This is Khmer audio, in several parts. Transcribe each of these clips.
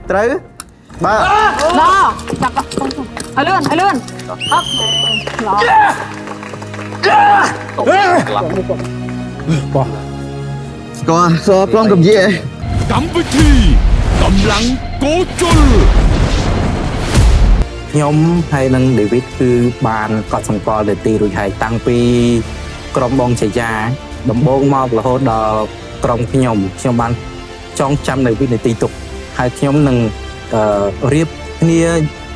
Trứ ba Đó chặt hơi lươn ấp bỏ Còn so con cầm gì vậy កម្មវិធីកម្លាំងកោជល ខ្ញុំហើយនឹង David គឺបានកត់សម្គាល់ទៅទីរួចហើយតាំងពីក្រុមបងជាយាដំបូងមករហូតដល់ក្រុមខ្ញុំបានចងចាំនៅវិនាទីទុកហើយខ្ញុំនឹងរៀបគ្នា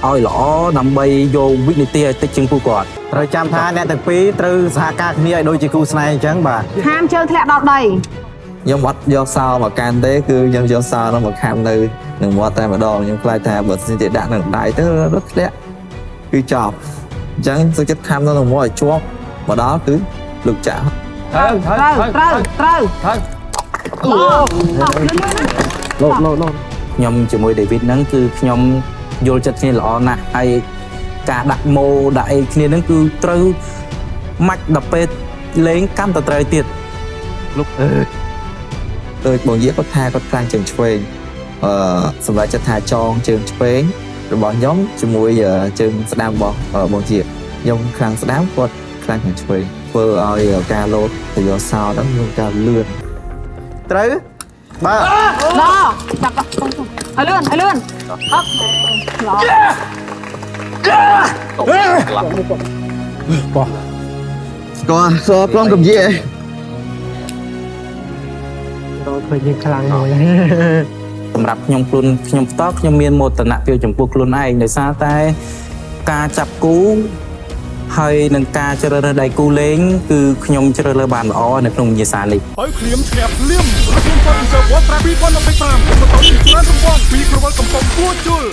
ឲ្យល្អដើម្បីយកវិនាទីឲ្យតិចជាងពួកគាត់ Rồi chăm tha nè từ pi từ xa ca kia đôi chị cu này chẳng bà ហាមជើងធ្លាក់ដល់ដី ខ្ញុំអត់យកសោមកកាន់ទេគឺខ្ញុំយកសោនោះមកខាំនៅនឹងមាត់តែម្ដងខ្ញុំខ្លាចថាបើសិនជាដាក់នៅដៃទៅរត់ធ្លាក់គឺចប់អញ្ចឹងសុខចិត្តខាំនៅនឹងមាត់ឲ្យជាប់មកដល់គឺលុកចាក់ ត្រូវ ខ្ញុំជាមួយ David ហ្នឹងគឺខ្ញុំយល់ចិត្តគ្នាល្អណាស់ហើយការដាក់ម៉ូដាក់អីគ្នាហ្នឹងគឺត្រូវម៉ាច់ដល់ពេលលេងកាន់តែត្រូវទៀត ដូចបងយាគាត់ថាគាត់ខ្លាំងជើងឆ្វេងសម្រាប់ចិត្តថាចងជើងឆ្វេងរបស់ខ្ញុំជាមួយជើងស្ដាំរបស់បងយាខ្ញុំខ្លាំងស្ដាំគាត់ខ្លាំងខាងឆ្វេងធ្វើឲ្យការលោតទៅយកសោហ្នឹងមានការលឿន Trứ ba Đó chặt hơi lươn ấp bỏ Còn so con cầm gì vậy សម្រាប់ខ្ញុំផ្ទាល់ខ្ញុំមានមោទនភាពចំពោះខ្លួនឯងដោយសារតែការចាប់គូហើយនឹងការជ្រើសរើសដៃគូលេងគឺខ្ញុំជ្រើសរើសបានល្អនៅក្នុងវិញ្ញាសានេះ ហើយឃ្លាមឈ្នះភ្លាមរកខ្ញុំគាត់ពីសវ័តប្រា2025បន្តពីច្រើនរង្វាន់ពីប្រវត្តិកំពង់គួជល